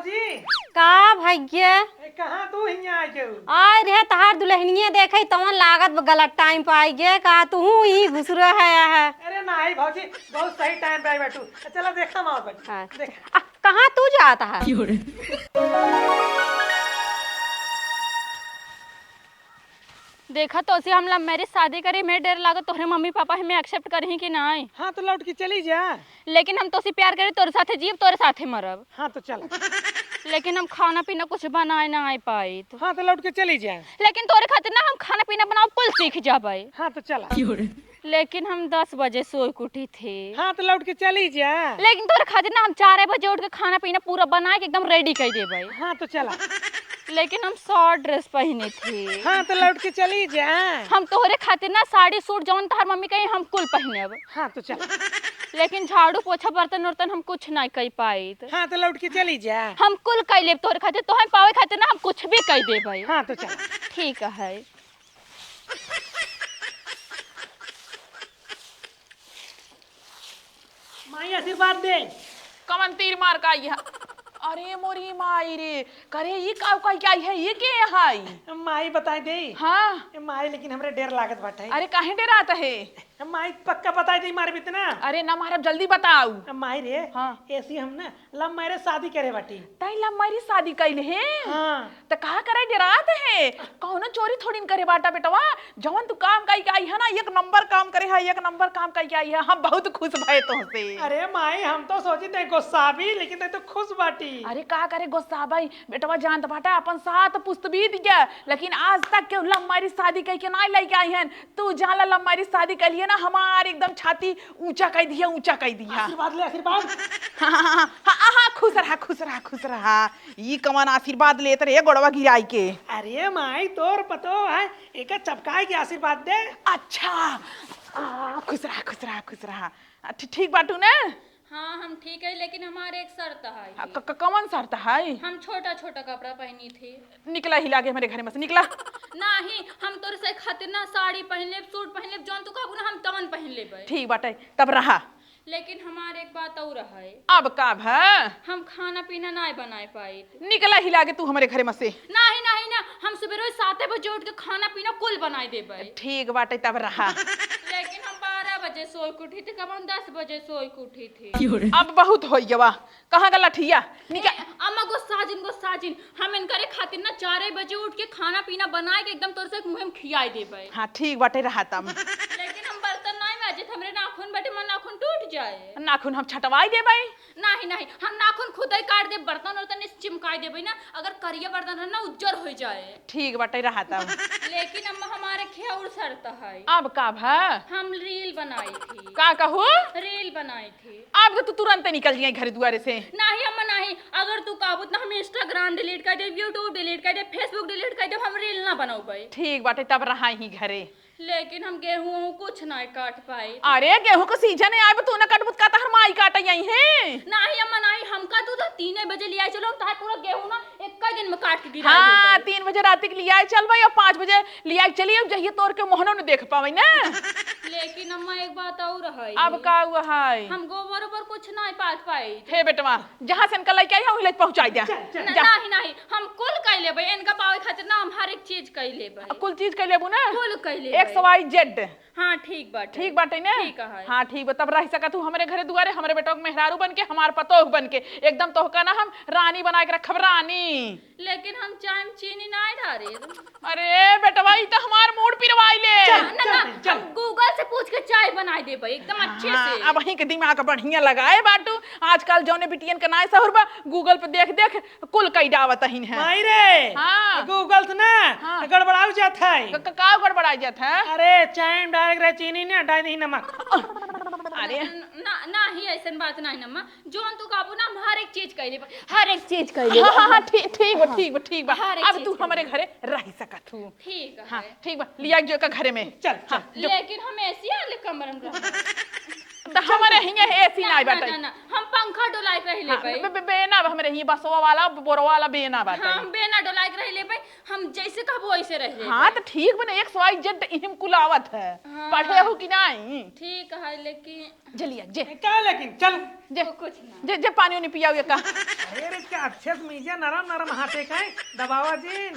भौजी का भैया कहाँ तू हियाँ आ गयो? आय रे तहार दुल्हनिये देखे तवन लागत गलत टाइम पे आई गे का तू ही घुस रहा है। अरे नहीं भौजी बहुत सही टाइम पे आई बैठू। चलो देखा माँ बैठ देख। कहाँ तू जाता है? देखा तो उसे हम लव मैरिज शादी करी मैं डर लागत तोहरे मम्मी पापा हमें एक्सेप्ट करही कि नहीं। हाँ तो लौट के चली जा। लेकिन हम तो उसे प्यार करे तोरे साथे जीव तोरे साथे मरब। हाँ तो चल। लेकिन हम खाना पीना कुछ बनाए ना आ पाई तो। हाँ तो लौट के चली जा। लेकिन तोरे खातिर ना हम खाना पीना बनाओ कुल सीख जाबे। हाँ तो चला। लेकिन हम 10 बजे सोई के उठी थे। हाँ तो लौट के चली जा। लेकिन तोरे खातिर ना हम 4 बजे उठ के खाना पीना पूरा बना के एकदम रेडी कर देबे। हाँ तो चला। लेकिन हम शॉर्ट ड्रेस पहने थे। हाँ तो लौट के चली जा। हम तोहरे खातिर ना साड़ी सूट जौन तार मम्मी कही हम कुल पहनब। हाँ तो चला। लेकिन झाड़ू पोछा बर्तन उर्तन हम कुछ नहीं कर पाई। हाँ तो लौट के चली जा। हम कुल कर लेब तोहरे खातिर तोहे पावे खातिर ना हम कुछ भी कर देबे। हाँ तो चला। ठीक है। माई आशीर्वाद दे। कमन तीर मार का आई है। अरे मोरी माई रे करे ये का क्या है ये के है माई बताई दे। हाँ माई लेकिन हमरे डेर लागत बाटे। अरे काहे डरात है? माई पक्का बताई दे मारे बितना। अरे ना मारब जल्दी बताऊ। माई रे हाँ ऐसी हम ना लव मैरिज शादी करे बाटी। तई ला मेरी शादी कैले है। हाँ तो कहा करे डरात है कौनो चोरी थोड़ी न करे बाटा बेटवा जवन तू काम कई के आई है ना एक नंबर काम करे है एक नंबर काम कई के आई है हम बहुत खुश भए तुमसे। अरे माई हम तो सोची थे गुस्सा भी लेकिन ते तो खुश बाटी। अरे का करे गुस्सा भाई बेटवा जानत बाटा अपन साथ पुस्त भी दिया लेकिन आज तक के लव मैरिज शादी कई के ना लेके आई हैं। तू जान ला लव मैरिज शादी कर लिए ना हमार एकदम छाती ऊंचा कर दिया ऊंचा कर दिया। आशीर्वाद ले आशीर्वाद। हाँ खुश रहा खुश रहा खुश रहा ये कमान आशीर्वाद लेत रे गोड़वा गिराई के। अरे माई तोर पतो है एक चपकाई के आशीर्वाद दे। अच्छा खुश रहा खुश रहा खुश रहा ठीक बाटू ना। हाँ हम ठीक है लेकिन हमारे एक शर्त है। कौन शर्त है? हम छोटा छोटा कपड़ा पहनी थी। निकला हिला के हमारे घर में से निकला। नहीं हम तोरे से खातिर ना साड़ी पहन लेब सूट पहन लेब जौन तू कहबू ना हम तवन पहन लेबै। ठीक बाटे तब रहा। लेकिन हमारे एक बात और है। अब का है? हम खाना पीना नहीं बनाए पाई। निकला हिला के तू हमारे घर में से। नहीं नहीं ना हम सुबह 7 बजे उठ के खाना पीना कुल बनाई देबै। ठीक बाटे तब रहा। लेकिन हम 12 बजे सोई के उठी थी कब हम 10 बजे सोई के उठी थी। अब बहुत हो गया कहाँ गला ठिया अम्मा गुस्साजिन हम इनकरे खातिर ना 4 बजे उठ के खाना पीना बनाए के एकदम तोर से मुंह में खियाई देबै। हाँ ठीक बाटे रहा तब। लेकिन हम बर्तन नहीं माजे हमरे नाखून बटे मन नाखून टूट जाए। नाखून हम छटवाई देबै। नहीं हम नाखून खुद ही काट दे बर्तन उर्तन चिमकाई देबै ना अगर करिया बर्तन है ना उज्जर हो जाए। ठीक बाटे रहा तब। लेकिन अम्मा हमारे खेउर शर्त है। अब का है? हम रील बनाई थी। का कहू? रील बनाई थी। अब तो तू तुरंत निकल जाए घर दुआरे से। नहीं अम्मा नहीं अगर तू काबूत ना हम इंस्टाग्राम डिलीट कर दे यूट्यूब डिलीट कर दे फेसबुक डिलीट कर दे हम रील ना बनाऊबै। ठीक बाटे तब रहा ही घरे। लेकिन हम गेहूं कुछ नहीं काट पाए। अरे गेहूं का सीजन है आए तू ना कटबुत का हर माई काट आई है। नहीं अम्मा नहीं हमका तू तो 3 बजे लिया चलो तार पूरा गेहूं ना एक दिन में काट के गिरा। हाँ 3 बजे रात के लिया चल भाई और 5 बजे लिया चलिए अब जहिए तोर के मोहनो ने देख पावे ना। लेकिन अम्मा एक बात और है। अब का हुआ है? हम गोबर ऊपर कुछ नहीं पात पाई। हे बेटवा जहां से निकल के आई हूं ले पहुंचा दिया। नहीं हम कुल कह लेबै इनका पावे खातिर ना हम हर एक चीज कह लेबै। कुल चीज कह लेबू ना कुल कह लेबै XYZ। हाँ ठीक बाटे। ठीक बाटे ना। ठीक है। हाँ ठीक बा तब रह सका तू हमारे घरे दुआरे हमारे बेटो के मेहरारू बन के हमार पतोह बन के एकदम तोहका ना हम रानी बना के रखब रानी। लेकिन हम चाय में चीनी नहीं डाले। अरे बेटवा ई तो हमार मूड पिरवाई ले। हम गूगल से पूछ के चाय बनाई देबै एकदम अच्छे से। अब वहीं के दिमाग बढ़िया लगाए बाटू आजकल जौने बिटियन के नाय सहर बा गूगल पे देख देख कुल कई डावत हिन है। माई रे हाँ गूगल से ना गड़बड़ाऊ जात है। का गड़बड़ाई जात है? अरे चाय में डाल रहे चीनी ना डाल दी नमक। अरे ना ही ऐसन बात नहीं नम्मा जोन तू काबू ना हम हर एक चीज कह लेबै हर एक चीज कह लेबै। हाँ ठीक बा अब तू हमारे घरे रह सका तू। ठीक है। हाँ ठीक बा लिया जो का घरे में चल चल। लेकिन हम ऐसी आले कमर में तो हमारे हिया एसी ना बाटे। हम पंखा डोलाई रह लेबै। बेना हमारे हिया बसवा वाला बोरवा वाला बेना बाटे। हम बेना डोलाए के रह ले भाई, हम जैसे कहबो वैसे रह ले। हाँ तो ठीक बने XYZ इहिम कुलावत है। हाँ। पढ़े हो कि नहीं? ठीक है लेकिन जलिया जे क्या लेकिन चल जे कुछ ना। जे जे पानी नहीं पियाओगे का? अरे क्या अच्छे से मीजे नरम नरम हाथे का दबावा जिन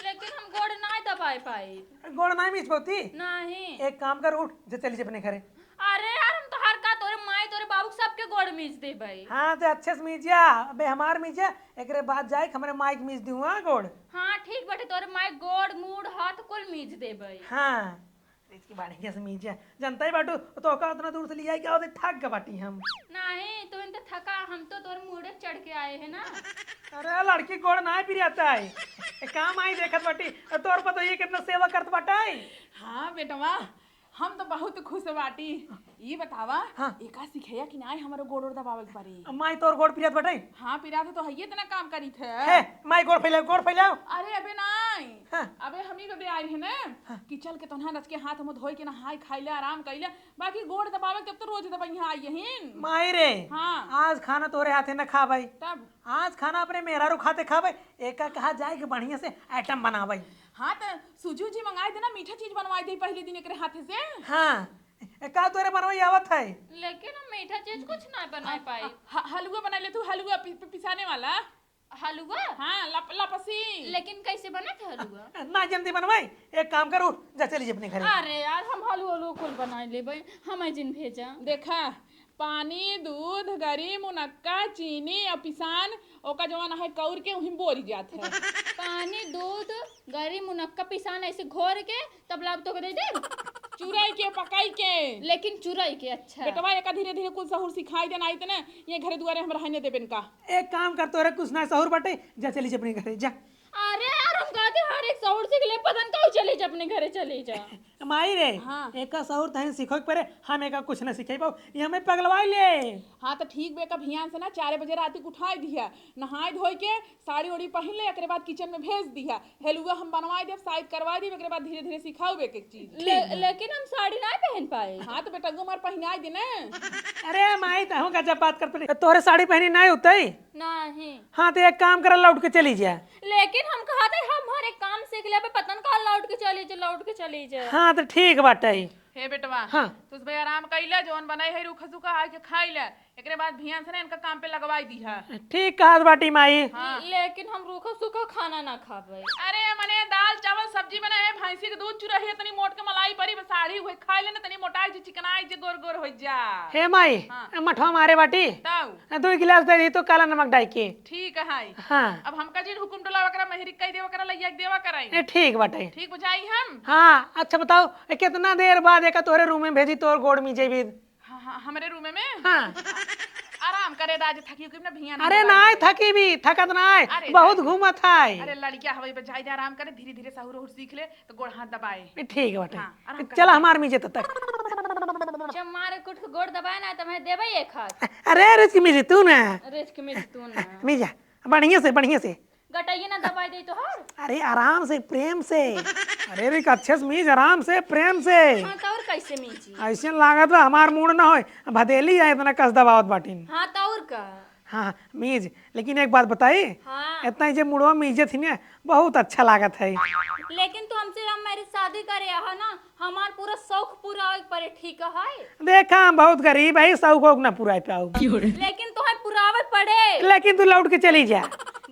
लेकिन हम गोड़ ना दबाए पाई। गोड़ नहीं मीच पाती। नहीं। एक काम कर उठ जे चली अपने घरे। अरे यार हम तो हर का तोरे माई तोरे बाबू सबके गोड़ मीच दे भाई। हाँ तो अच्छे से मीजिया अबे हमार मीजिया एकरे बाद जाए हमारे माइक मीच दूंगा गोड़। हाँ ठीक बाटे, तोरे माई गोड़ मुड़ हाथ कुल मीच दे भाई। हाँ इसकी बढ़िया से मीजिया जनता ही बाटू तो का उतना दूर से लिया क्या होते थक गए बाटी हम। नहीं तो इनते थका, हम तो तोरे मुड़े चढ़ के आए हैं ना। अरे लड़की गोड़ ना भी रहता है काम आई देखत बाटी तोर पता ये कितना सेवा करत बाटाई। हाँ बेटवा हम तो बहुत खुश बाटी। ये बतावा हाँ। एका सिखेया कि नहीं हमारे गोड़ दबावे के बारी? माई तोर गोड़ पिरियत बाटाई। हाँ पिरा तो है ये तना काम करी थे। है माई गोड़ फैलाओ। अरे अबे नहीं हाँ। अबे हमी बे आई है ना कि चल के तन्हा नच के हाथ मुंह धोई के नहाई खाइले आराम कइले, बाकी गोड़ दबावे तब तो रोज दबाई यहाँ आई हिन। माई रे हाँ। आज खाना तोरे हाथे न खा भाई, तब आज खाना अपने मेहरारू खाते खा भाई। एक का कहा जाए कि बढ़िया से आइटम बना भाई। हाँ तो सुजू जी मंगाए देना, मीठा चीज बनवाई दे पहले दिन एकरे हाथे से। हाँ का तोरे बनवाई आवत है। लेकिन हम मीठा चीज कुछ ना बना पाई। हलवा बना ले तू, हलवा पिसाने वाला हलवा। हाँ लपसी। लेकिन कैसे बना था हलवा? ना जल्दी बनवाई, एक काम करो जा चली अपने घर। अरे यार हम हलवा कुल बना ले भाई, हमें जिन भेजा। देखा पानी दूध गरी मुनक्का चीनी और पिसान ओका जवान है कौर के वहीं बोरी जात है। पानी दूध गरी मुनक्का पिसान ऐसे घोर के तब लाभ तो दे दे। चुराई के पकाई के। लेकिन चुराई के अच्छा बेटवा एका धीरे धीरे कुछ सहूर सिखाई देना आई तना ये घरे दुआरे हम रहने देबेन का। एक काम कर तोरे कुछ ना सहूर बटे जा चली अपने घरे जा। अरे यार हम कहते हर एक सहूर सीख ले, पता नहीं चले जा अपने घरे चले जा। माई रे हाँ। एक का सहूर तहन सीखो के परे हम एक कुछ ना सिखाई पाओ ये हमें पगलवाई ले। हाँ तो ठीक बेका भियान से ना 4 बजे रात को उठाई दिया, नहाई धोई के साड़ी ओड़ी पहन ले, एकरे बाद किचन में भेज दिया। हेलुआ हम बनवाई देब शायद करवा दी, एकरे बाद धीरे धीरे सिखाओ एक एक चीज। लेकिन हम साड़ी ना पहन पाए। हाँ तो बेटा गुमार पहनाई दे ना। अरे माई तहु का जब बात करते तोरे साड़ी पहनी नहीं होती। नहीं। हाँ तो एक काम कर लौट के चली जा। लेकिन हम कहा थे हम हर एक काम सीख ले, पता कहाँ लौट के चली जा। हाँ तो ठीक बाटे। हे बेटवा हाँ। तुझ भाई आराम कइले जोन बनाई है रूखा सूखा आके के खाई ले, एकरे बाद भियान से ना इनका काम पे लगवाई दी है। ठीक कहा बाटी माई। हाँ। लेकिन हम रूखा सूखा खाना ना खाबे। अरे मने दाल चावल सब्जी बने है, भैंसी के दूध चुरही तनी मोट के मलाई परी साड़ी हुए खाई ले ना तनी मोटाई जे चिकनाई जे गोर गोर हो जा। हे माई हाँ। मठवा मारे बाटी तब 2 गिलास दे दी तो काला नमक डाल के। ठीक है। हाँ अब हमका जिन हुकुम टोला वकरा मेहरी कई देवा करा लइया के देवा कराई। ठीक बाटे। ठीक बुझाई हम। हाँ अच्छा बताओ कितना देर बाद एक तोरे रूम में भेजी तोर गोड़ में जेबी। हाँ हाँ हमरे रूम में हाँ आराम करे राज थकी कि ना भियान। अरे नाय थकी भी थकत नाय अरे बहुत घूमत है। अरे लड़किया हवाई पे जाई आराम करे, धीरे धीरे सहूर उहुर सीख ले तो गोड़ हाथ दबाए। ठीक बाटे। हाँ, आराम कर। चल हमार मीजे तब तक। जब मारे कुछ गोड़ दबाए ना तो मैं देबे एक हाथ। अरे रिस्क मीजे तू ना रिस्क में तू ना मीजा बढ़िया से गटाइए ना दबाई दे तो हर। अरे आराम से प्रेम से। अरे रे अच्छे से मीज आराम से प्रेम से। हाँ तो और कैसे मीची? ऐसे लागत बा हमार मूड ना होए भदेली है इतना कस दबावत बाटिन। हाँ तो और का। हाँ मीज लेकिन एक बात बताई हाँ। इतना जे मुड़वा मीजे थी ना बहुत अच्छा लागत है। लेकिन तू हमसे हम मेरी शादी करे है ना, हमार पूरा शौक पूरा होए परे ठीक है। देखा हम बहुत गरीब है शौक ना पूरा पाऊ लेकिन तुम्हें पुरावे पड़े। लेकिन तू लौट के चली जा।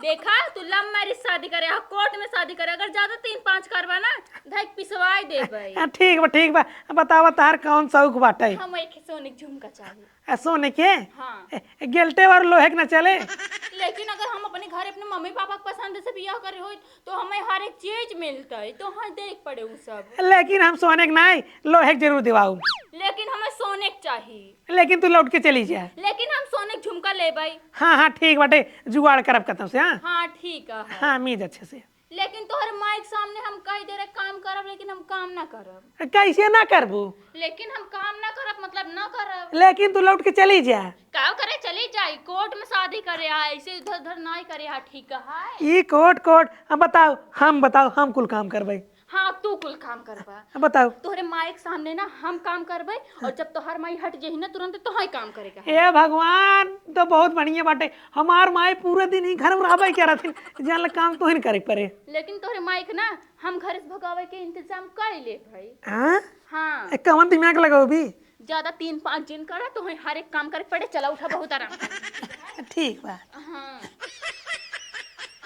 देखा तू लव मैरिज शादी करे, कोर्ट में शादी करे, अगर ज्यादा 3-5 करवा ना धक पिसवाई देबे। ठीक बा बतावा तार कौन शौक बाटे। हम एक सोने के झुमका चाहिए। सोने के हाँ। गेल्टे और लोहे के न चले। लेकिन अगर हम अपने घर अपने मम्मी पापा के पसंद से बियाह करे हो तो हमें हर एक चीज मिलता है, तो हाँ देख पड़े वो सब। लेकिन हम सोने के नहीं लोहे के जरूर दिवाऊ। लेकिन हमें सोने के चाहिए। लेकिन तू लौट के चली जा। लेकिन हम सोने के झुमका ले भाई। हाँ ठीक बाटे जुगाड़ करब कतम से। हाँ हाँ ठीक है। हाँ मीज अच्छे से। लेकिन तोहर माँ के सामने हम कह दे रहे काम करब, लेकिन हम काम ना करब। कैसे ना करबू? लेकिन हम काम ना करब मतलब ना करब। लेकिन तू लौट के चली जा। का करे चली जाई, कोर्ट में शादी करे है, ऐसे इधर उधर नहीं करे है, ठीक है। ई कोट हम बताओ हम कुल काम करबे। हाँ तू कुल काम करबा। बताओ। तोहरे माई के सामने ना हम काम करबे और जब तोहर माई हट जाही ना तुरंत तो ही काम करेगा। हे भगवान, तो बहुत बढ़िया बाटे। हमार माई पूरे दिन ही घर में रहबे क्या रहथिन, जान काम तो ही करे पड़े। लेकिन तोहरे माई के ना हम घर से भगावे के इंतजाम कर ले भाई। हाँ हाँ कवन दिमाग लगाओ भी। ज्यादा 3-5 दिन करा तो हर एक काम करे पड़े। चला उठा बहुत आराम कर। ठीक बा। हाँ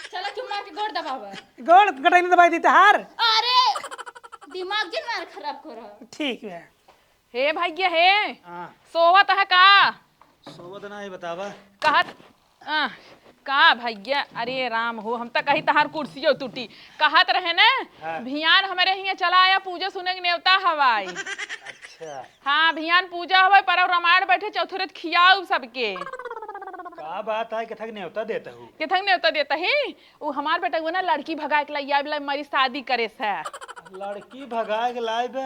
चला चुम्मा के गोड़ दबावा। गोड़ कटाई दबाई दी हार। अरे दिमाग जिन मार खराब करा। ठीक है। हे भैया हे हाँ सोवत है का? सोवत ना ही बतावा। कहत का भैया? अरे राम हो, हम तो कही तहार कुर्सियों टूटी। कहत रहे ना हाँ। भियान हमारे यहाँ चला आया पूजा सुने के नेवता हवाई। अच्छा हाँ भियान पूजा हवाई पर रामायण बैठे चौथुरत खियाऊ सबके। का बात है कथक न्योता देता हूँ। किथंग नेवता देता ही वो हमार बेटा वो ना लड़की भगा के लाई आइला हमारी शादी करे से। लड़की भगा के लाइब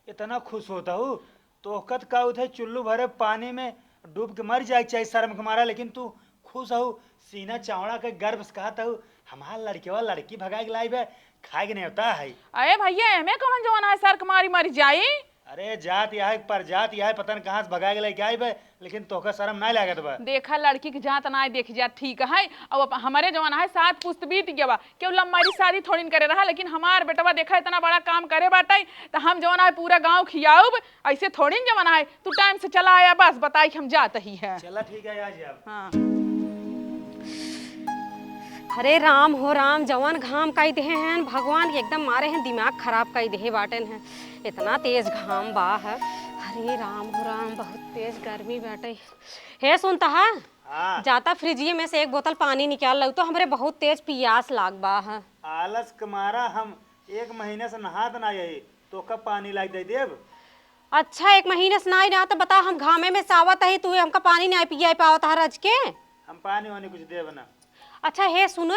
इतना खुश होता हूँ तो ओकत का उधर चुल्लू भरे पानी में डूब के मर जाए चाहे शर्म के मारा, लेकिन तू खुश हो सीना चावड़ा के गर्व से कहता हूँ हमार लड़के लड़की भगा के लाइब खाए के न्योता है। अरे भैया एमे कौन जवान है सर मारी मरी जाई? अरे जात यह है पर जात यह है पता न कहाँ से भगा के लेके आई बे, लेकिन तोका शर्म नहीं लागत बा। देखा लड़की की जात ना देख जा ठीक है। अब हमारे जमाना है 7 पुस्त बीत गया बा, केवल लम्बारी शादी थोड़ी न करे रहा, लेकिन हमार बेटवा देखा इतना बड़ा काम करे बाटे तो हम जवाना है पूरा गांव खियाऊब। ऐसे थोड़ी न जमाना है तू टाइम से चला आया बस बताई हम जात ही है। चला ठीक है आज अब। हाँ अरे राम हो राम, जवान घाम कई दे हैं भगवान के एकदम मारे हैं दिमाग खराब कई दे बाटन है। इतना तेज घाम बा है। अरे राम हो राम, बहुत तेज गर्मी बाटे। हे सुनता है हाँ जाता फ्रिजिए में से एक बोतल पानी निकाल लो तो हमरे बहुत तेज पियास लाग बा है। आलस के मारा हम 1 महीने से नहात ना यही तो कब पानी लाग दे देव। अच्छा 1 महीने से नहीं रहा तो बता हम घामे में सावत है तू हमका पानी नहीं पिया पावत है रज के। हम पानी वानी कुछ देव ना। अच्छा हे सुन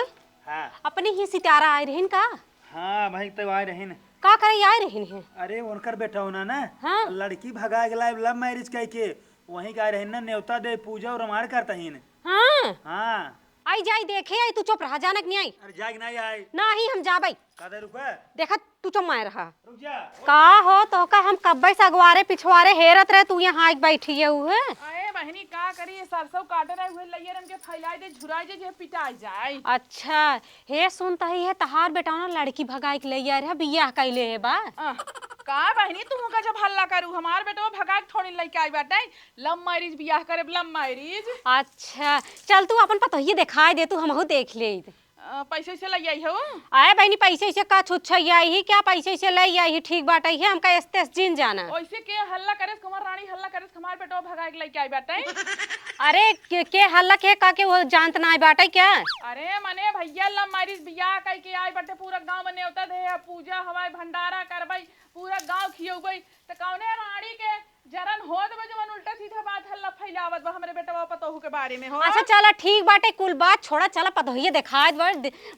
हाँ अपनी ही सितारा आए रहन का? हाँ भाई तो आए रही का करे आए रहन है? अरे उनकर बेटा होना ना हाँ। लड़की भगा के लाइब लव मैरिज कह के वहीं का रहे ना न्योता दे पूजा और रामायण करता ही। हाँ हाँ आई जाई देखे आई तू चुप रहा जानक नहीं आई अरे जाग नहीं आए ना ही हम जा भाई का रुपए देखा तू चुप मार रहा रुक जा। का हो तो का हम कब्बे से अगवारे पिछवारे हेरत रहे तू यहाँ आके बैठी है हुए। अरे बहनी का करी सरसों काटे रहे हुए लइये रन के फैलाई दे झुराई दे जे पिटाई जाए। अच्छा हे सुनता ही है तहार बेटा ना लड़की भगाई के ले आ रहा बियाह कैले है बा। का बहनी तू का जब हल्ला करू हमार बेटवा भगा के थोड़ी लइके आई बाटे लव मैरिज बियाह करे लव मैरिज। अच्छा चल तू अपन पतोहिए दिखाई दे तू हमहू देख ले। पैसे से लई आई हो? आए बहनी पैसे से का छुच्छई आई ही क्या पैसे से ले आई ही ठीक बाटे है हमका एस्तेस जिन जाना। ओइसे के हल्ला करे कुमार रानी हल्ला करे हमार बेटवा भगा के लइके आई बाटे। अरे के हल्ला के का के वो जानत ना आई बाटे क्या? अरे मने भैया लव मैरिज बियाह कई के आई बाटे पूरा गांव में न्योता दे पूजा हवाई भंडारा करबई पूरा गांव खियौबई त कौने रानी के जरन होत बा जवन उल्टा सीधा बात हल्ला फैलावत बा हमरे बेटवा पतोहू के बारे में हो। अच्छा चला ठीक बाटे कुल बात छोड़ा चला पतोहिए दिखात बा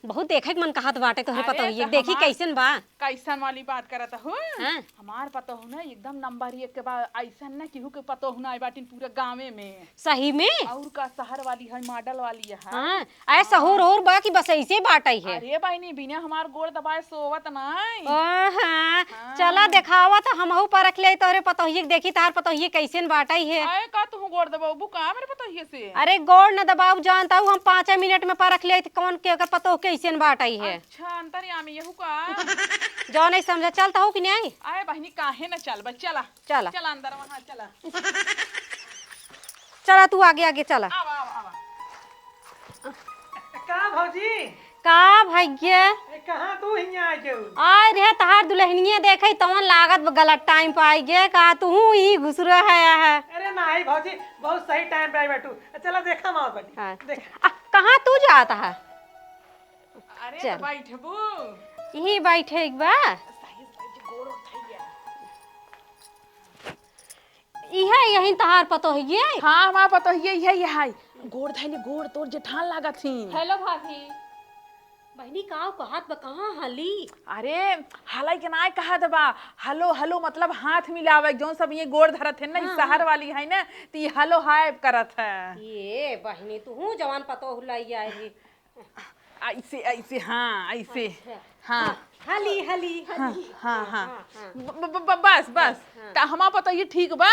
बहुत देखे के मन कहत बाटे तोहरे अरे पतोहिए तो देखी हमार- कैसन बा। कैसन वाली बात करत हो? हाँ। हमार पतोहू ना एकदम नंबर 1 के बाद ऐसन ना केहू के पतोहू ना आई बाटिन पूरे गांवे में। सही में? और का शहर वाली है मॉडल वाली है। हाँ ऐसा और बा कि बस ऐसे बाटे है। अरे बहनी बिना हमार गोड़ दबाए सोवत नहीं। हाँ चला दिखावा तो हमहू परख ले तोहरे पतोहिए देखी तार पतोहिए कैसन बाटाई है। आए का तू गोड़ दबाऊ का मेरे पतोहिए से? अरे गोड़ न दबाव जानता हूँ हम 5 मिनट में परख ले कौन के अगर पतो कैसन बाटाई है। अच्छा अंतर्यामी यहू का जो नहीं समझा चलता हूँ कि नहीं। आए बहनी काहे न चल बस चला चला चला अंदर वहां चला चला तू आगे आगे चला। आवा आवा आवा। का भौजी का भैया कहाँ तू हियाँ आ जाऊ? आय रे तहार दुल्हनिया देखे तवन लागत गलत टाइम पे आई गे का तू ही घुस रहा है। अरे नहीं भौजी बहुत सही टाइम पे आई बैठू। चला देखा माँ बेटी हाँ। देख। कहाँ तू जाता है? अरे चल। तो बैठबू यही बैठे एक बा सही सही गोड़ उठाइए। इहे यही तहार पतो है ये। हाँ हमार पतोहिए यही है गोड़ धैले गोड़ तोर जेठान लागत थी। हेलो भाभी। बहनी का कहत बा कहाँ हाली? अरे हालाई के नाय कहा दबा हेलो हेलो मतलब हाथ मिलावे जोन सब ये गोड़ धरत है ना इ शहर वाली है ना ती हेलो हाय करत है। ये बहनी तू जवान पतो हुलाई आई रे। ऐसे ऐसे हाँ ऐसे हाँ हली हली हाँ हाँ हाँ बस बस ता हमा पता ये ठीक बा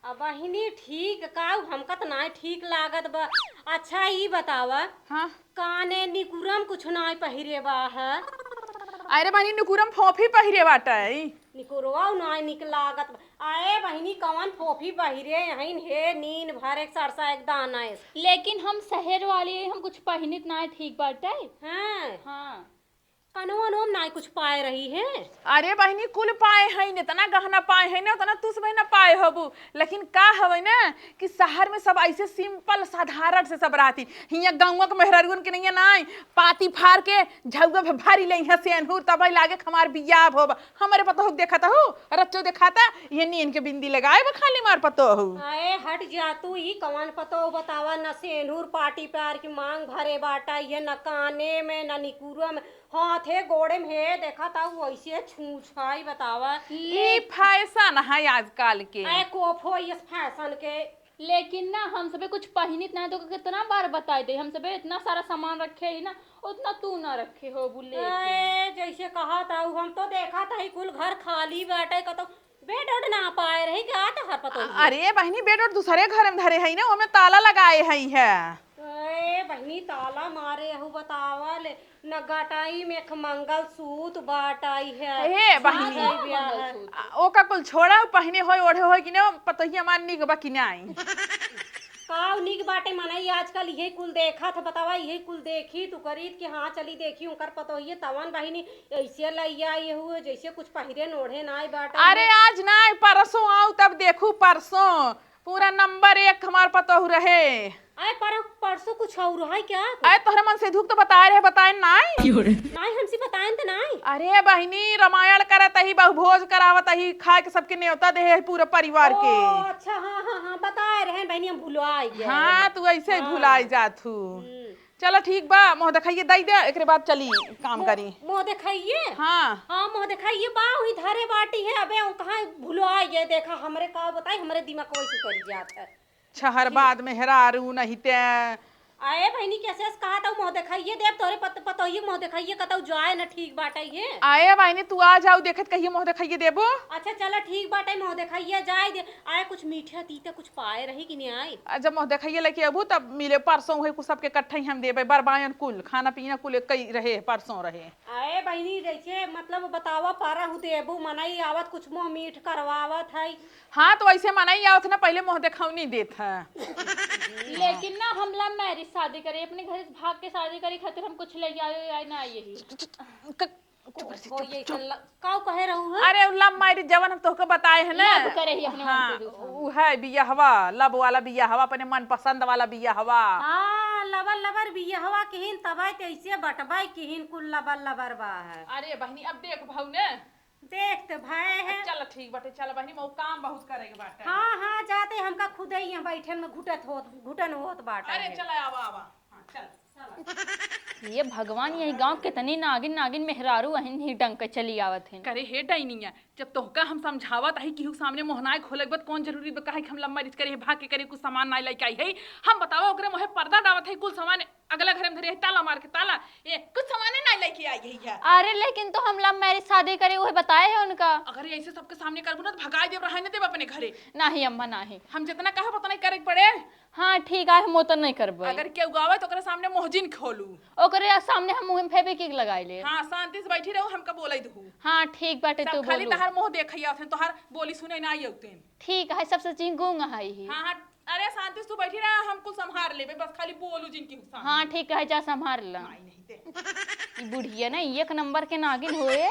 अब बहिनी ठीक का हमका तो ना ठीक लागत बा। अच्छा ई बतावा हाँ काने निकुरम कुछ ना पहिरे बा है अरे बहनी नुकुरम फोफी पहिरे बाटा है निकुरवा ना निक लागत बा। आए बहिनी कौन फोफी पहिरे यहीं हे नीन भर एक सरसा एक दाना है। लेकिन हम शहर वाले हैं, हम कुछ पहिनित ना ठीक बाटे। हैं हाँ कनवा नोम ना कुछ पाए रही है। अरे बहनी कुल पाए है न इतना गहना पाए है ना उतना तुस बहना पाए हबू लेकिन का हवे ना कि शहर में सब ऐसे सिंपल साधारण से सब रहती हिया गांव के मेहरारुन के नहीं नाई पाती फाड़ के झौगा भारी ले है सेनहुर तब लागे हमार बियाह होब हमारे पतो हो देखता हो रच्चो दिखाता ये नीन के बिंदी लगाए वो खाली मार पतो हो। आए हट जा तू ही कौन पतो बतावा न सेनूर पाटी प्यार की मांग भरे बाटा ये न काने में न निकुरा में हाथे गोड़े में हे देखा था वैसे छूछाई बतावा ये फैशन है आजकल के आए कोफो इस फैशन के। लेकिन ना हम सबे कुछ पहिनित ना तो कितना बार बताए दे हम सबे इतना सारा सामान रखे ही ना उतना तू ना रखे हो बुले आए जैसे कहा था हम तो देखा था ही कुल घर खाली बैठे का तो बेड उड ना पाए रही क्या था हर पतो अरे बहनी बेड और दूसरे घर में धरे है ना हमें ताला लगाए है ए बहनी ताला मारे हूँ बतावा ले न गटाई में मंगल सूत बाटाई है हे बहनी शादी ब्याह है। ओ का कुल छोड़ा पहने होय ओढ़े होय कि ना पतहिया मान निक बा कि नहीं काव निक बाटे मनाई आजकल यही कुल देखा था बतावा यही कुल देखी तू करीत कि हाँ चली देखी उनकर पतो ये तवन बहिनी ऐसे लैया ये हुए जैसे कुछ पहिरे नोढ़े नाई बाटा। अरे आज नहीं परसों आओ तब देखू परसों पूरा नंबर 1 हमार पतो रहे। आए परसों कुछ और है क्या अरे तोहरे मन से धूप तो बताए रहे बताए नहीं नहीं हमसे बताएं तो नहीं। अरे बहनी रामायण करत ही बहुभोज करावत ही खाए के सबके न्योता दे है पूरे परिवार के। ओ, अच्छा हाँ हाँ हाँ बताए रहे बहनी हम भुलवाई गए। हाँ तू ऐसे ही भुलाई जाथू चलो ठीक बा मोह दिखाइए दई दे एकरे बाद चली काम करी मुँह दिखाइए। हाँ हाँ मुँह दिखाइए बा हुई धरे बाटी है अबे कहाँ भुलवाई गए देखा हमरे का बताई हमरे दिमाग वैसे कर जाता है। छहर बाद में हेरारू नहीं ते आए बहनी कैसे कहा था मुँह दिखाइए देव तोरे पतो ये मुँह दिखाइए कतौ जाए न ठीक बाटा ये। आए बहनी तू आ जाओ देखत कहिए मोह दिखाइए देबो। अच्छा चलो ठीक बाटा मुँह दिखाइए जाए दे आए कुछ मीठा तीते कुछ पाए रही कि नहीं आई। जब मोह दिखाइए लेके अबू तब मिले परसों हुए कुछ सबके इकट्ठे ही हम देबे बरबायन कुल खाना पीना कुल कई रहे परसों रहे। आए बहनी जैसे मतलब बतावा पारा हूँ देबू मनाई आवत कुछ मुँह मीठ करवावत है। हाँ तो ऐसे मनाई आवत ना पहले मोह दिखावनी देत है लेकिन ना हम लव मैरिज शादी करे अपने घर से भाग के शादी करी खातिर हम कुछ ले आए ना यही हो ये काऊ कहे रहू है। अरे लव मैरिज जवन हम तोहके बताए है ना लब करे ही अपने मन हाँ से दूसरा। उ है बिया हवा लब वाला बिया हवा अपने मन पसंद वाला बिया हवा। हाँ लबर लबर बिया हवा किहिन तबाई तैसे बटबाई किहिन कुल लबर लबर बा है। अरे बहनी अब देख भाऊ ने देख तो भाई है। चल ठीक बाटे चल बहनी मऊ काम बहुत करेके बाटे। हाँ हाँ जाते हमका खुद ही यहाँ बैठे में घुटन होत बाटा अरे है। चल आवा आवा हाँ चल ये भगवान यही गांव कितनी नागिन नागिन मेहरारू अहिन ही डंक चली आवत हैं। करे हे डाइनिया जब तोहका हम समझावत आई कि सामने मोहनाय खोले बत कौन जरूरी बा काहे कि हम लम्बा रिच करे भाग के करे कुछ सामान ना लेके आई है हम बताओ ओकरे मोहे पर्दा डावत है कुल सामान अगला घर में धरे है ताला मार के ताला ये कुछ सामान ना लेके आई है। अरे लेकिन तो हम लव मैरिज शादी करे वो बताए है उनका। अगर ऐसे सबके सामने करबो ना तो भगाई देब रहने देब अपने घरे। नहीं अम्मा नहीं हम जितना कहा पता नहीं करे पड़े। हाँ ठीक है हम तो नहीं करबे। अगर केहू गावे तो ओकरे सामने मोहजिन खोलू ओकरे सामने हम मुंह में फेविक्विक लगाई ले। हां शांति से बैठी रहू हमका बोलै दहू। हाँ ठीक बाटे तू सब खाली बोलू। तहार मुंह देखैया अथन तोहार बोली सुनै ना आउतेन। ठीक है सबसे चीज गूंग है ही। हां हां अरे शांति से तू बैठी रह हम कुछ संभाल लेबे बस खाली बोलू जिनकी सामने। हाँ ठीक है जा संभाल ला। नहीं दे बुढ़िया ना एक नंबर के नागिन होए।